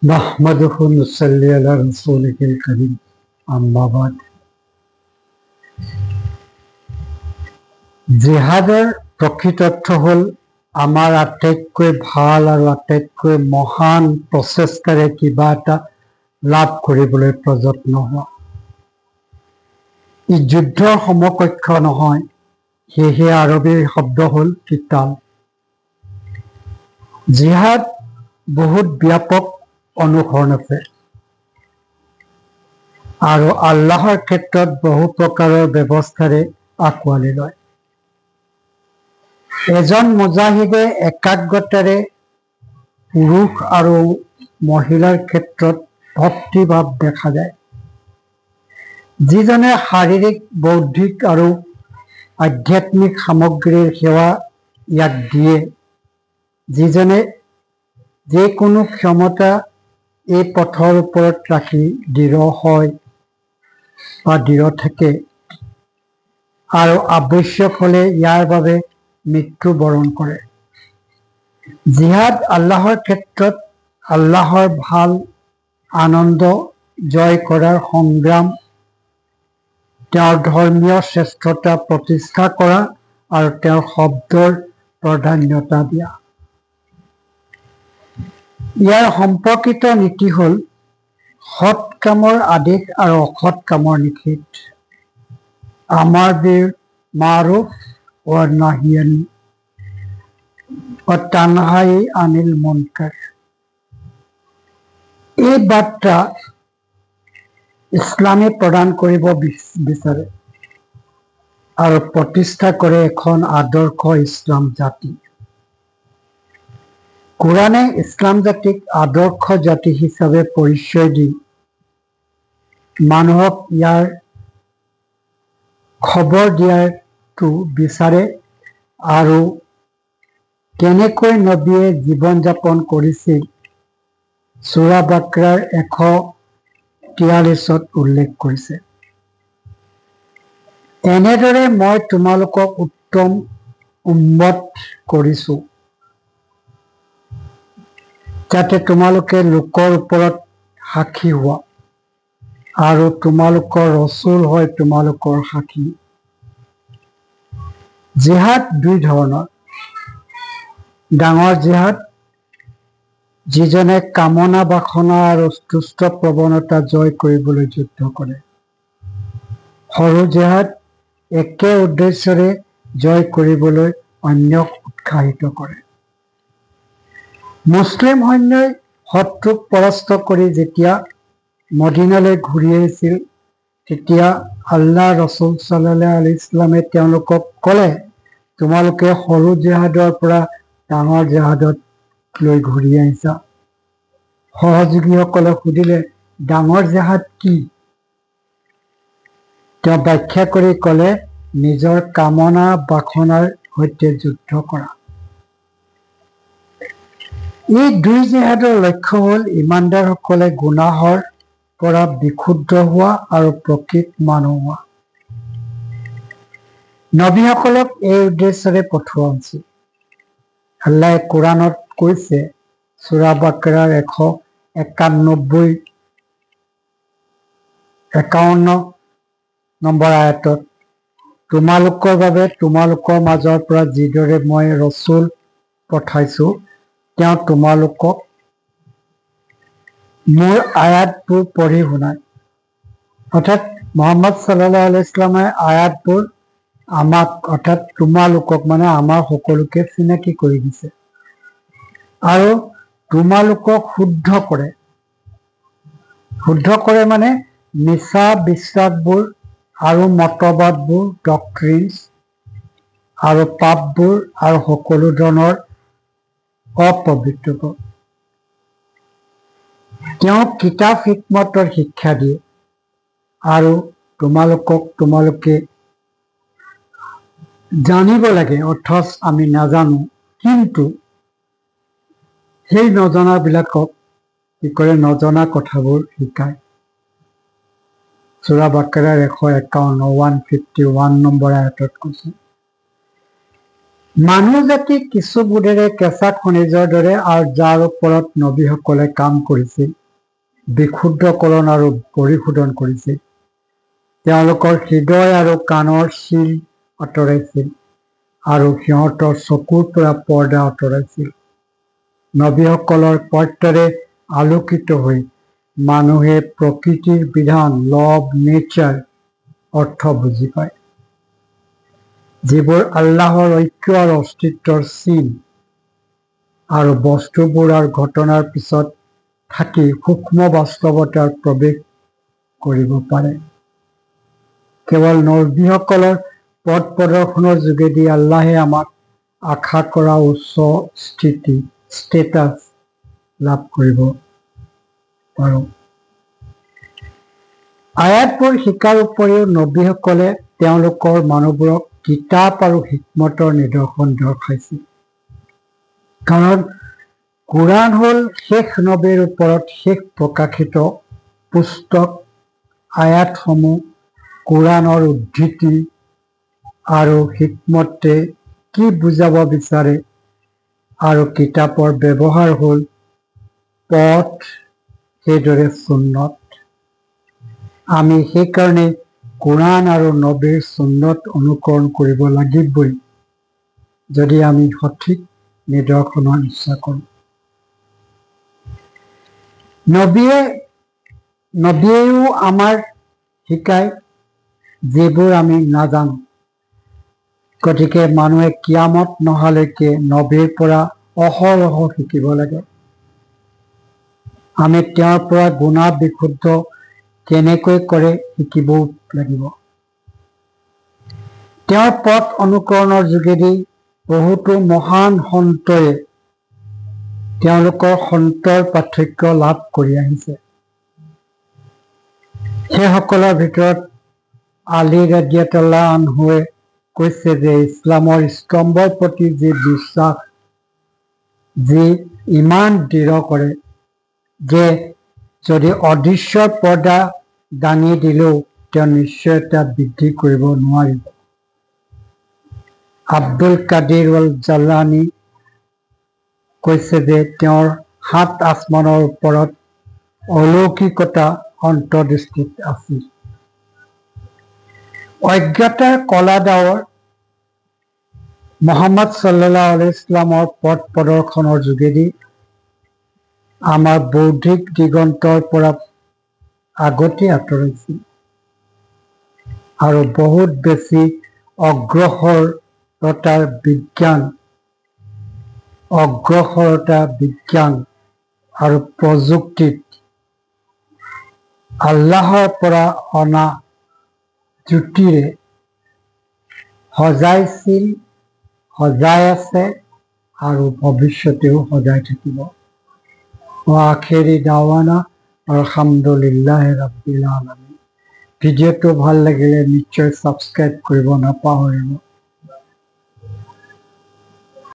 নাহমাদুহু নুসাল্লি আলা ৰাসূলিহিল কাৰীম আম্মা বাদ। জিহাদৰ প্ৰকৃত অৰ্থ হ'ল আমাৰ আটাইতকৈ ভাল আৰু আটাইতকৈ মহান প্ৰচেষ্টাৰে কিবা এটা লাভ কৰিবলৈ প্ৰযত্ন হোৱা। ই যুদ্ধৰ সমকক্ষ নহয়, সেয়েহে আৰবী শব্দ হ'ল কিতাল। জিহাদ বহুত ব্যাপক অনুসৰণ আছে আৰু আল্লাহৰ ক্ষেত্ৰত বহু প্ৰকাৰৰ ব্যৱস্থাৰে আঁকোৱালি লয়। এজন মুজাহিদে একাগ্ৰতাৰে পুৰুষ আৰু মহিলাৰ ক্ষেত্ৰত ভক্তিভাৱ দেখা যায়। যিজনে শাৰীৰিক, বৌদ্ধিক আৰু আধ্যাত্মিক সামগ্ৰীৰ সেৱা ইয়াক দিয়ে, যিজনে যিকোনো ক্ষমতা এই পথৰ ওপৰত ৰাখি দৃঢ় হয় বা দৃঢ় থাকে আৰু আৱশ্যক হলে ইয়াৰ বাবে মৃত্যুবৰণ কৰে। জিহাদ আল্লাহৰ ক্ষেত্ৰত আল্লাহৰ ভাল আনন্দ জয় কৰাৰ সংগ্ৰাম, তেওঁৰ ধৰ্মীয় শ্ৰেষ্ঠতা প্ৰতিষ্ঠা কৰা আৰু তেওঁৰ শব্দৰ প্ৰাধান্যতা দিয়া। ইয়াৰ সম্পৰ্কিত নীতি হ'ল সৎ কামৰ আদেশ আৰু অসৎ কামৰ নিষেধ, আমাৰ বিল মাৰুফ ও নাহিয়ান ও তানহাই আনিল মুনকাৰ। এই বাৰ্তা ইছলামে প্ৰদান কৰিব বিচাৰে আৰু প্ৰতিষ্ঠা কৰে এখন আদৰ্শ ইছলাম জাতি। কোৰাণে ইছলাম জাতিক আদৰ্শ জাতি হিচাপে পৰিচয় দি মানুহক ইয়াৰ খবৰ দিয়াটো বিচাৰে আৰু কেনেকৈ নবীয়ে জীৱন যাপন কৰিছিল সূৰা বাকৰাৰ 143ত উল্লেখ কৰিছে। এনেদৰে মই তোমালোকক উত্তম উম্মত কৰিছো, যাতে তোমালোকে লোকৰ ওপৰত সাক্ষী হোৱা আৰু তোমালোকৰ ৰসুল হয় তোমালোকৰ সাক্ষী। জিহাদ দুই ধৰণৰ। ডাঙৰ জিহাদ, যিজনে কামনা বাসনা আৰু দুষ্ট প্ৰৱণতা জয় কৰিবলৈ যুদ্ধ কৰে। সৰু জিহাদ, একে উদ্দেশ্যৰে জয় কৰিবলৈ অন্যক উৎসাহিত কৰে। মুছলিম সৈন্যই শত্ৰুক পৰাস্ত কৰি যেতিয়া মদিনালৈ ঘূৰি আহিছিল, তেতিয়া আল্লাহ ৰসুল সাল্লাল্লাহু আলাইহি ওয়াসাল্লামে তেওঁলোকক ক'লে, তোমালোকে সৰু জিহাদৰ পৰা ডাঙৰ জিহাদত লৈ ঘূৰি আহিছা। সহযোগীসকলে সুধিলে, ডাঙৰ জিহাদ কি? তেওঁ ব্যাখ্যা কৰি ক'লে, নিজৰ কামনা বাসনাৰ সৈতে যুদ্ধ কৰা। এই দুই জিহাদৰ লক্ষ্য হ'ল ইমানদাৰসকলে গুনাহৰ পৰা বিশুদ্ধ হোৱা আৰু প্ৰকৃত মানুহ হোৱা। নবীসকলক এই উদ্দেশ্যৰে পঠোৱা হৈছিল। আল্লাহে কোৰাণত কৈছে, সূৰা বাকৰাৰ 151 নম্বৰ আয়াতত, তোমালোকৰ বাবে তোমালোকৰ মাজৰ পৰা যিদৰে মই ৰসুল পঠাইছো, তেওঁ তোমালোকক মোৰ আয়াতবোৰ পঢ়ি শুনায়। অৰ্থাৎ মুহাম্মদ সাল্লাল্লাহু আলাইহি ওয়াসাল্লামে আয়াতবোৰ আমাক, অৰ্থাৎ তোমালোকক মানে আমাৰ সকলোকে চিনাকি কৰি দিছে আৰু তোমালোকক শুদ্ধ কৰে। শুদ্ধ কৰে মানে মিছা বিশ্বাসবোৰ আৰু মতবাদবোৰ, ডক্ট্ৰিনছ আৰু পাপবোৰ আৰু সকলো ধৰণৰ অপবিত্ৰবোৰ। তেওঁ কিতাপ হিকমতৰ শিক্ষা দিয়ে আৰু তোমালোকে জানিব লাগে, অথচ আমি নাজানো, কিন্তু সেই নজনাবিলাকক কি কৰে, নজনা কথাবোৰ শিকায়। সূৰা বাকৰাৰ 151 নম্বৰ আয়াতত কৈছে। মানুহ জাতি কিছু বোধেৰে কেঁচা খনিজৰ দৰে আৰু যাৰ ওপৰত নবীসকলে কাম কৰিছিল, বিশুদ্ধকৰণ আৰু পৰিশোধন কৰিছিল। তেওঁলোকৰ হৃদয় আৰু কাণৰ শিল আঁতৰাইছিল আৰু সিহঁতৰ চকুৰ পৰা পৰ্দা আঁতৰাইছিল। নবীসকলৰ সত্যৰে আলোকিত হৈ মানুহে প্ৰকৃতিৰ বিধান, লভ, নেচাৰ অৰ্থ বুজি পায়, যিবোৰ আল্লাহৰ ঐক্য আৰু অস্তিত্বৰ চিন, আৰু বস্তুবোৰ আৰু ঘটনাৰ পিছত থাকি সূক্ষ্ম বাস্তৱতাৰ প্ৰৱেশ কৰিব পাৰে। কেৱল নবীসকলৰ পথ প্ৰদৰ্শনৰ যোগেদি আল্লাহে আমাক আশা কৰা উচ্চ ষ্টেটাছ লাভ কৰিব পাৰোঁ। আয়াতবোৰ শিকাৰ উপৰিও নবীসকলে তেওঁলোকৰ মানুহবোৰক কিতাপ আৰু হিকমতৰ নিদৰ্শন দৰ্শাইছিল। কাৰণ কোৰাণ হ'ল শেষ নবীৰ ওপৰত শেষ প্ৰকাশিত পুস্তক। আয়াতসমূহ কোৰাণৰ উদ্ধৃতি আৰু হিকমতে কি বুজাব বিচাৰে, আৰু কিতাপৰ ব্যৱহাৰ হ'ল পথ, সেইদৰে সুন্নত। আমি সেইকাৰণে কোৰাণ আৰু নবীৰ সুন্নত অনুকৰণ কৰিব লাগিবই, যদি আমি সঠিক নিদৰ্শনৰ ইচ্ছা কৰোঁ। নবীয়েও আমাৰ শিকায় যিবোৰ আমি নাজানো। গতিকে মানুহে কিয়ামত নহালৈকে নবীৰ পৰা অহৰহ শিকিব লাগে। আমি তেওঁৰ পৰা গুনাহ বিশুদ্ধ কেনেকৈ কৰে শিকিবও লাগিব। তেওঁৰ পথ অনুকৰণৰ যোগেদি বহুতো মহান সন্তই তেওঁলোকৰ সন্তৰ পাৰ্থক্য লাভ কৰি আহিছে। সেইসকলৰ ভিতৰত আলী ৰাদিয়াল্লাহু আনহুৱে কৈছে যে ইছলামৰ স্তম্ভৰ প্ৰতি যি বিশ্বাস, যি ইমান দৃঢ় কৰে যে যদি অদৃশ্যৰ পৰ্দা দাঙি দিলেও তেওঁ নিশ্চয়তা বৃদ্ধি কৰিব নোৱাৰিব। আব্দুল কাদিৰ আল জালানী কৈছে যে তেওঁৰ 7 আসমানৰ ওপৰত অলৌকিকতা অন্তৰ্দৃষ্টিত আছিল। অজ্ঞতাৰ কলা ডাৱৰ মুহাম্মদ সাল্লাল্লাহু আলাইহি ওয়াসাল্লামৰ পথ প্ৰদৰ্শনৰ যোগেদি আমাৰ বৌদ্ধিক দিগন্তৰ পৰা আগতে আঁতৰাইছিল আৰু বহুত বেছি অগ্ৰসৰতা বিজ্ঞান আৰু প্ৰযুক্তিত আল্লাহৰ পৰা অনা জ্যোতিৰে সজাই আছে আৰু ভৱিষ্যতেও সজাই থাকিব। আখিৰি দাৱানা আলহামদুলিল্লাহি ৰাব্বিল আলামিন। ভিডিঅ'টো ভাল লাগিলে নিশ্চয় ছাবস্ক্ৰাইব কৰিব নাপাহৰিব।